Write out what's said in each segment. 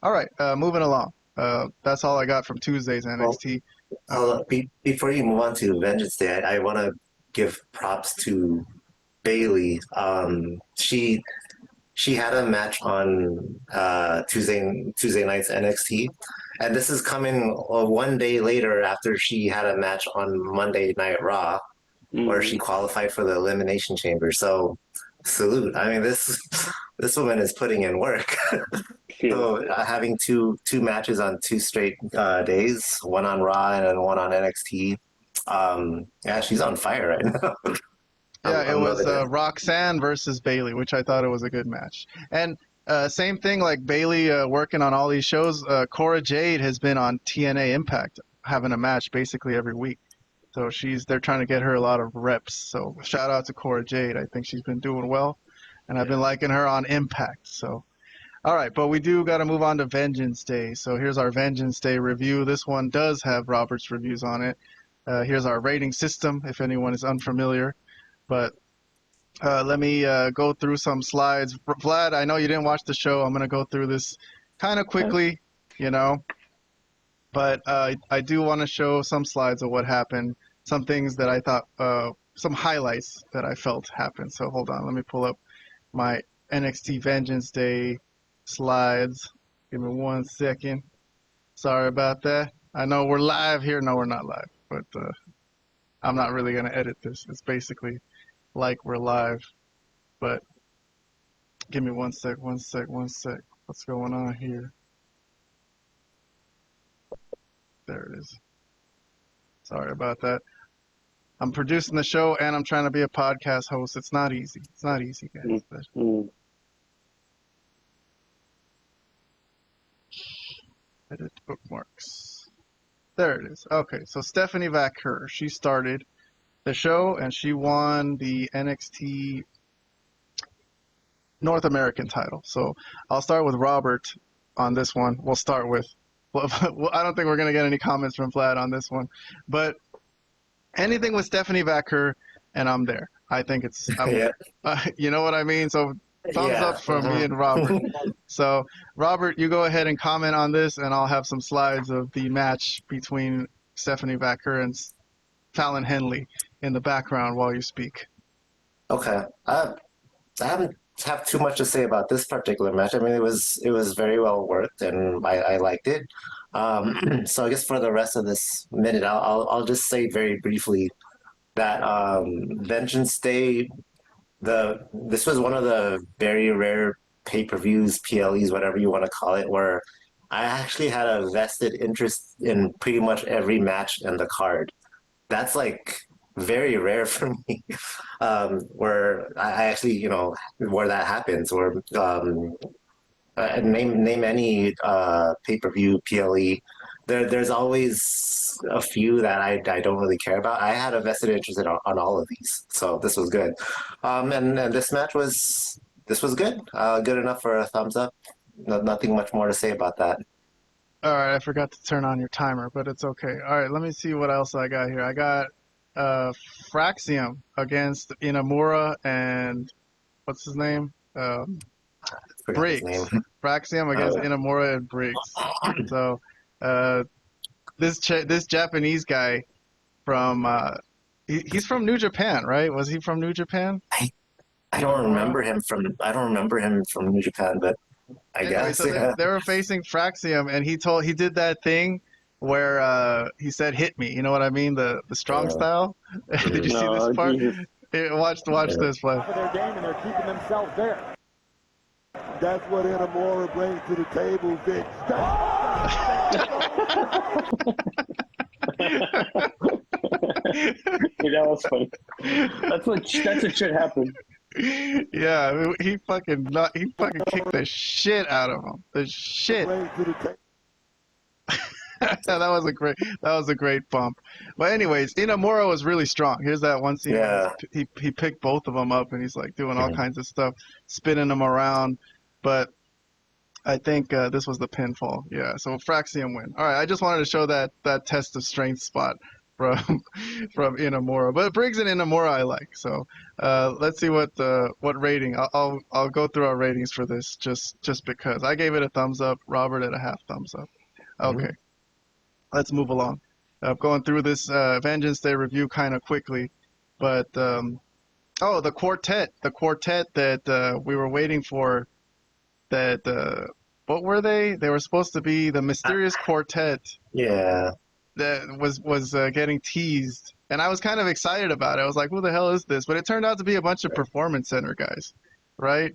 All right, moving along. That's all I got from Tuesday's Well, NXT. hold up. Before you move on to Vengeance Day, I want to give props to Bailey. She had a match on Tuesday night's NXT, and this is coming one day later after she had a match on Monday Night Raw, where she qualified for the Elimination Chamber. So, salute! I mean, this woman is putting in work. So having two matches on two straight days, one on Raw and then one on NXT. Yeah, she's on fire right now. Yeah, it I'm was loving it. Roxanne versus Bailey, which I thought it was a good match. And same thing, like Bailey working on all these shows. Cora Jade has been on TNA Impact, having a match basically every week. So they're trying to get her a lot of reps. So shout out to Cora Jade. I think she's been doing well, and I've been liking her on Impact. So, all right, but we do got to move on to Vengeance Day. So here's our Vengeance Day review. This one does have Robert's reviews on it. Here's our rating system, if anyone is unfamiliar. But let me go through some slides. Vlad, I know you didn't watch the show. I'm going to go through this kind of quickly, but I do want to show some slides of what happened, some things that I thought, some highlights that I felt happened. So hold on, let me pull up my NXT Vengeance Day slides. Give me 1 second. Sorry about that. I know we're live here. No, we're not live, but I'm not really going to edit this. It's basically like we're live, but give me 1 sec. What's going on here? There it is. Sorry about that. I'm producing the show and I'm trying to be a podcast host. It's not easy. It's not easy, guys. Edit bookmarks. There it is. Okay, so Stephanie Vaquer, she started the show and she won the NXT North American title. So I'll start with Robert on this one. We'll start with, well, I don't think we're going to get any comments from Vlad on this one, but anything with Stephanie Vaquer and I'm there. I think it's, you know what I mean? So thumbs up for me and Robert. So Robert, you go ahead and comment on this and I'll have some slides of the match between Stephanie Vaquer and Fallon Henley in the background while you speak. Okay. I haven't have too much to say about this particular match. I mean, it was very well worked, and I liked it. So I guess for the rest of this minute, I'll just say very briefly that Vengeance Day, this was one of the very rare pay-per-views, PLEs, whatever you want to call it, where I actually had a vested interest in pretty much every match in the card. That's like very rare for me, where I actually, where that happens, where name any pay-per-view PLE. There's always a few that I don't really care about. I had a vested interest on all of these, so this was good. And this match was good, good enough for a thumbs up. Nothing much more to say about that. All right, I forgot to turn on your timer, but it's okay. All right, let me see what else I got here. I got Fraxium against Inamura and what's his name? Briggs. Fraxium against Inamura and Briggs. So this Japanese guy from he's from New Japan, right? Was he from New Japan? I don't remember him from New Japan, but I guess. So they were facing Fraxium, and he did that thing where he said "hit me." You know what I mean? The strong style. Did you see this part? Watch this play. Their game, and they're keeping themselves there. That's what Inamura brings to the table, Vic. That was funny. That's what should happen. Yeah, I mean, he fucking kicked the shit out of him. The shit. that was a great bump. But anyways, Inamura was really strong. Here's that one scene. Yeah. He picked both of them up and he's like doing all kinds of stuff, spinning them around. But I think this was the pinfall. Yeah, so Fraxium win. All right, I just wanted to show that test of strength spot from from Inamura. But Briggs and Inamura I like. So let's see what rating. I'll go through our ratings for this just because I gave it a thumbs up. Robert at a half thumbs up. Okay, let's move along. Going through this Vengeance Day review kind of quickly, but the quartet that we were waiting for. That what were they? They were supposed to be the mysterious quartet. Yeah. That was getting teased, and I was kind of excited about it. I was like, "Who the hell is this?" But it turned out to be a bunch of Performance Center guys, right?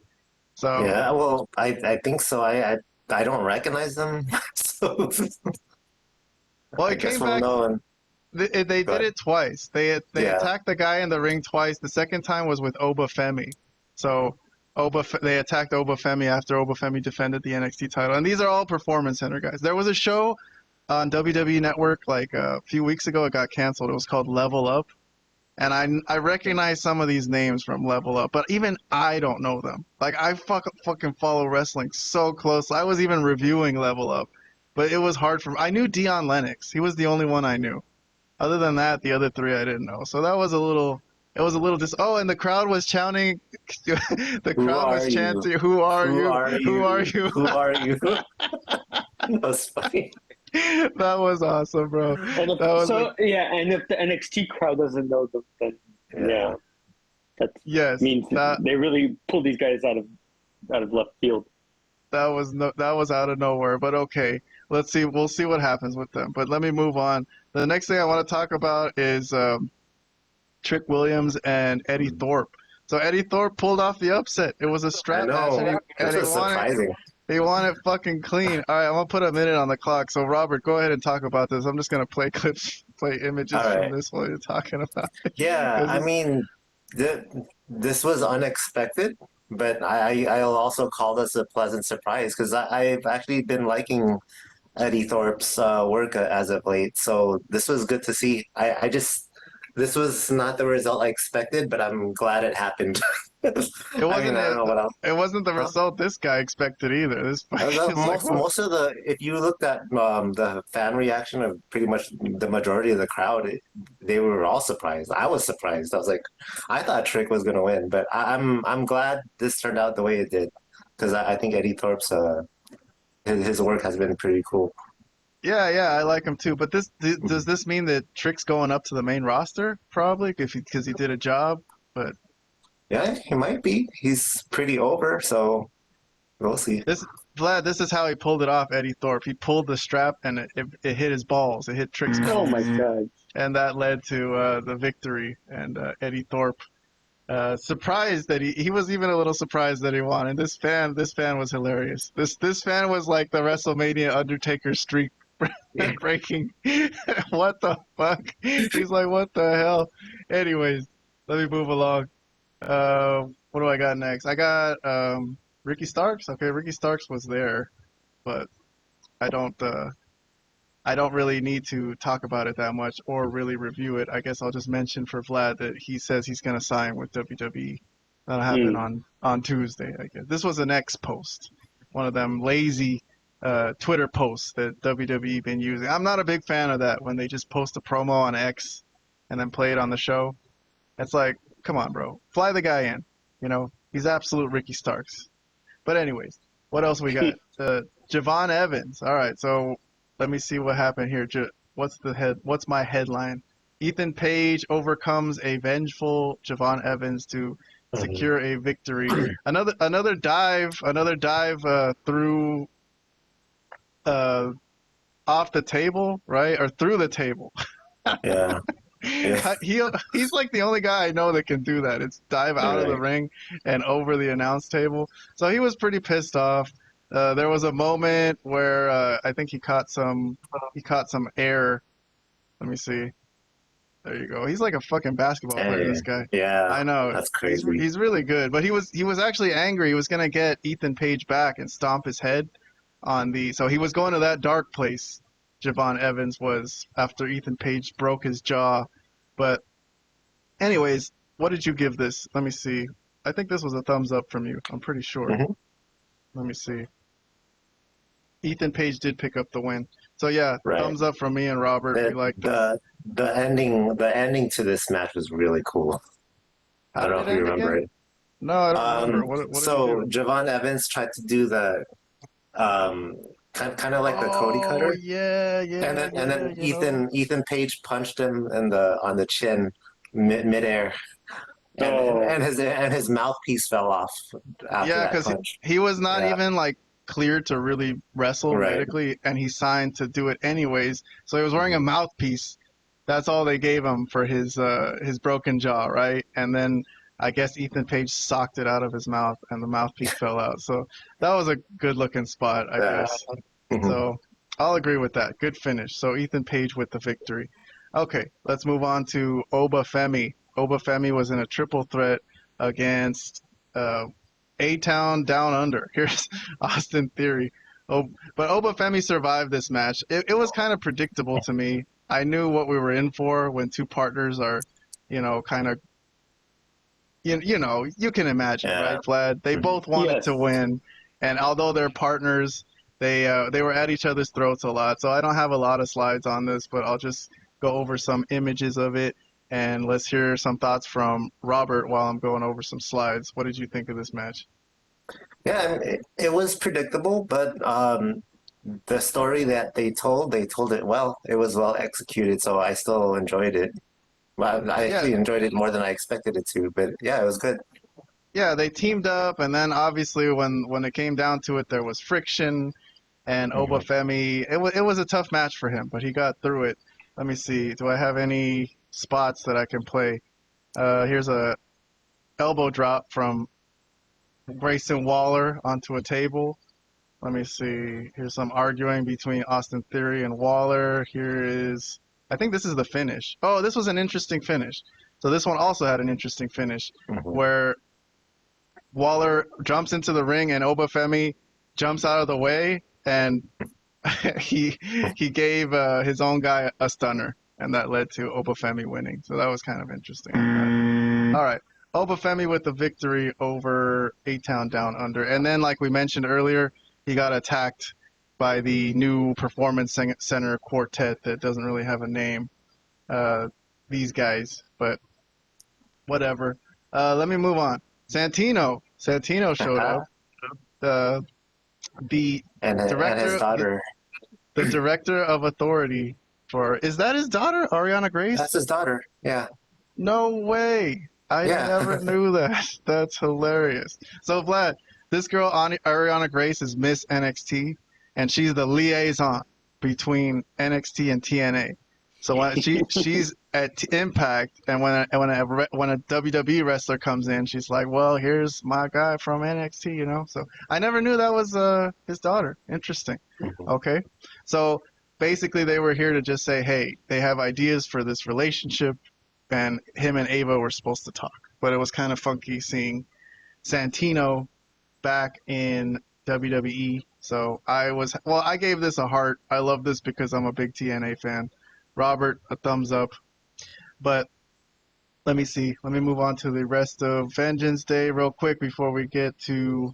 So Yeah. Well, I think so. I don't recognize them. So well, I it guess came we'll back. know. And They did it twice. They Yeah. attacked the guy in the ring twice. The second time was with Obafemi. So they attacked Obafemi after Obafemi defended the NXT title. And these are all Performance Center guys. There was a show on WWE Network like a few weeks ago. It got canceled. It was called Level Up. And I recognize some of these names from Level Up, but even I don't know them. Like I fucking follow wrestling so close. I was even reviewing Level Up, but it was hard for me. I knew Dion Lennox. He was the only one I knew. Other than that, the other three I didn't know. So that was a little. It was a little and the crowd was chanting. The Who crowd was are you? chanting, "Who are Who you? are Who are you? you?" Who are you? That was funny. That was awesome, bro. And That was and if the NXT crowd doesn't know them, then Yeah. that yes. means That they really pulled these guys out of left field. that was out of nowhere. But okay, let's see. We'll see what happens with them. But let me move on. The next thing I want to talk about is Trick Williams and Eddie Thorpe. So Eddie Thorpe pulled off the upset. It was a I strap match, know. and This he was won it. surprising. He won it fucking clean. All right, I'm gonna put a minute on the clock. So Robert, go ahead and talk about this. I'm just gonna play clips, play images All from right. this while you're talking about it. Yeah, 'Cause I it's- mean, this was unexpected, but I'll also call this a pleasant surprise because I've actually been liking Eddie Thorpe's work as of late. So this was good to see. This was not the result I expected, but I'm glad it happened. it I mean, wasn't I don't know what else. it wasn't the Huh? result this guy expected either. This is like, what? Most of the if you looked at the fan reaction of pretty much the majority of the crowd, they were all surprised. I was surprised. I was like, I thought Trick was gonna win, but I'm glad this turned out the way it did because I think Eddie Thorpe's his work has been pretty cool. Yeah, I like him too. But does this mean that Trick's going up to the main roster? Probably, because he did a job. But Yeah, he might be. He's pretty over, so we'll see. Vlad, this is how he pulled it off, Eddie Thorpe. He pulled the strap and it hit his balls. It hit Trick's Oh balls. my god! And that led to the victory. And Eddie Thorpe, surprised that he was even a little surprised that he won. And this fan was hilarious. This fan was like the WrestleMania Undertaker streak breaking. What the fuck? He's like, what the hell? Anyways, let me move along. What do I got next? I got Ricky Starks. Okay, Ricky Starks was there, but I don't really need to talk about it that much or really review it. I guess I'll just mention for Vlad that he says he's gonna sign with WWE. That'll happen on Tuesday, I guess. This was an X post, one of them lazy Twitter posts that WWE been using. I'm not a big fan of that when they just post a promo on X and then play it on the show. It's like, come on, bro, fly the guy in. You know, he's absolute Ricky Starks. But anyways, what else we got? Javon Evans. All right, so let me see what happened here. What's my headline? Ethan Page overcomes a vengeful Javon Evans to secure a victory. Another dive through off the table, right? Or through the table. Yeah. He's like the only guy I know that can do that. It's dive out of the ring and over the announce table. So he was pretty pissed off. There was a moment where I think he caught some air. Let me see. There you go. He's like a fucking basketball player, this guy. Yeah, I know. that's crazy. He's really good, but he was actually angry. He was gonna get Ethan Page back and stomp his head on the. So he was going to that dark place. Javon Evans was after Ethan Page broke his jaw. But anyways, what did you give this? Let me see. I think this was a thumbs up from you. I'm pretty sure. Mhm. Let me see. Ethan Page did pick up the win. So yeah, Right. thumbs up from me and Robert. We like The ending to this match was really cool. I How don't did know it if you end remember again? it. No, I don't remember. What did he So do? Javon Evans tried to do the um, kind of like the Cody Oh cutter, yeah, and yeah, then yeah. You know. Ethan Page punched him in the on the chin midair, Oh, and his mouthpiece fell off after Yeah, that because punch. he was not Yeah, even like cleared to really wrestle right. medically, and he signed to do it anyways. So he was wearing a mouthpiece. That's all they gave him for his broken jaw, right? And then I guess Ethan Page socked it out of his mouth, and the mouthpiece fell out. So that was a good looking spot, I Yeah. guess. Mhm. So I'll agree with that. Good finish. So Ethan Page with the victory. Okay, let's move on to Oba Femi. Oba Femi was in a triple threat against A-Town Down Under. Here's Austin Theory. Oh, but Oba Femi survived this match. It was kind of predictable to me. I knew what we were in for when two partners are, kind of, you can imagine, Yeah. right, Vlad? They both wanted yes. to win, and although they're partners, they were at each other's throats a lot. So I don't have a lot of slides on this, but I'll just go over some images of it, and let's hear some thoughts from Robert while I'm going over some slides. What did you think of this match? Yeah, it was predictable, but the story that they told it well. It was well executed, so I still enjoyed it. Well, I Yeah, actually enjoyed it more than I expected it to, but yeah, it was good. yeah, they teamed up, and then obviously when it came down to it, there was friction, and Mhm. Obafemi. It was a tough match for him, but he got through it. Let me see. Do I have any spots that I can play? Here's a elbow drop from Grayson Waller onto a table. Let me see. Here's some arguing between Austin Theory and Waller. I think this is the finish. Oh, this was an interesting finish. So this one also had an interesting finish Mhm. where Waller jumps into the ring and Obafemi jumps out of the way, and he he gave his own guy a stunner, and that led to Obafemi winning. So that was kind of interesting. All right, Obafemi with the victory over A-Town Down Under, and then like we mentioned earlier, he got attacked by the new Performance Center quartet that doesn't really have a name. These guys, but whatever. Let me move on. Santino showed up. The the And his director daughter. the director of authority for is that his daughter Ariana That's Grace? his daughter. Yeah. No way. I Yeah. never knew that. That's hilarious. So Vlad, this girl Ariana Grace is Miss NXT, and she's the liaison between NXT and TNA. So when she's at Impact, and when a WWE wrestler comes in, she's like, "Well, here's my guy from NXT," you know. So I never knew that was his daughter. Interesting. Mhm. Okay, so basically they were here to just say, "Hey, they have ideas for this relationship," and him and Ava were supposed to talk, but it was kind of funky seeing Santino back in WWE. So I gave this a heart. I love this because I'm a big TNA fan. Robert, a thumbs up. But let me see. Let me move on to the rest of Vengeance Day real quick before we get to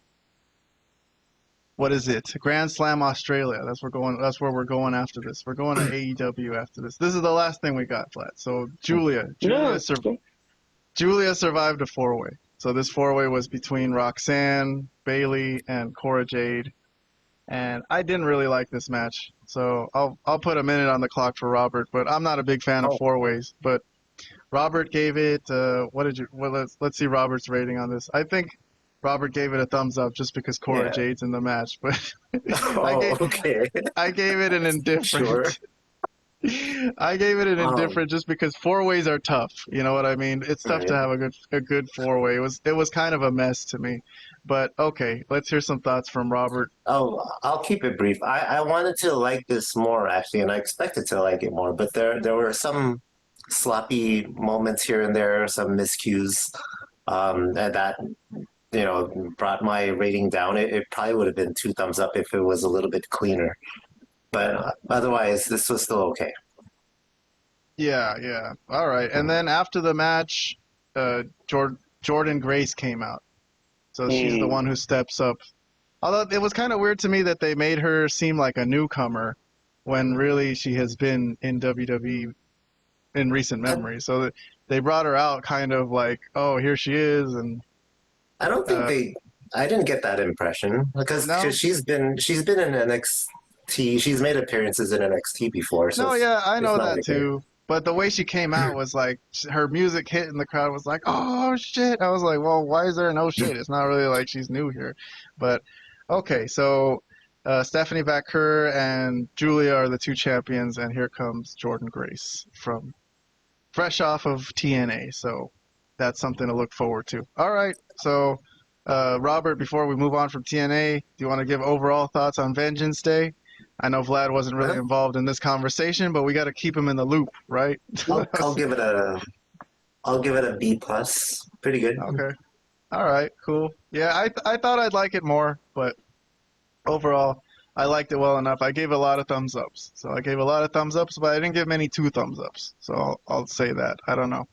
what is it? Grand Slam Australia. That's where we're going after this. We're going to AEW after this. This is the last thing we got, Flat. So No. Julia survived a four-way. So this four-way was between Roxanne, Bailey, and Cora Jade. And I didn't really like this match. So I'll put a minute on the clock for Robert, but I'm not a big fan of Oh, four-ways. But Robert gave it let's see Robert's rating on this. I think Robert gave it a thumbs up just because Cora yeah. Jade's in the match, but I Oh, gave okay. I gave it an Sure. indifferent. I gave it an Um, indifferent just because four ways are tough. You know what I mean? It's tough to right. have a good four way. It was kind of a mess to me. But okay, let's hear some thoughts from Robert. Oh, I'll keep it brief. I wanted to like this more actually, and I expected to like it more, but there were some sloppy moments here and there, some miscues, and that brought my rating down. It probably would have been two thumbs up if it was a little bit cleaner, but otherwise, this was still okay. Yeah, yeah. All right. And then after the match, Jordan Grace came out. So she's the Mm. one who steps up. Although it was kind of weird to me that they made her seem like a newcomer when really she has been in WWE in recent memory. So that they brought her out kind of like, oh, here she is, and I don't think uh, they. I didn't get that impression because no, she's been in NXT. She's made appearances in NXT before, so no, yeah, I it's know not that like her. too. But the way she came out was like her music hit, and the crowd was like, "Oh shit!" I was like, "Well, why is there no shit?" It's not really like she's new here, but okay. So Stephanie Vaquer and Julia are the two champions, and here comes Jordan Grace from fresh off of TNA. So that's something to look forward to. All right, so Robert, before we move on from TNA, do you want to give overall thoughts on Vengeance Day? I know Vlad wasn't really Well, involved in this conversation, but we got to keep him in the loop, right? I'll give it a B plus. Pretty good. Okay. All right. Cool. Yeah, I thought I'd like it more, but overall, I liked it well enough. I gave a lot of thumbs ups. So I gave a lot of thumbs ups, but I didn't give many 2 thumbs ups. So I'll say that. I don't know.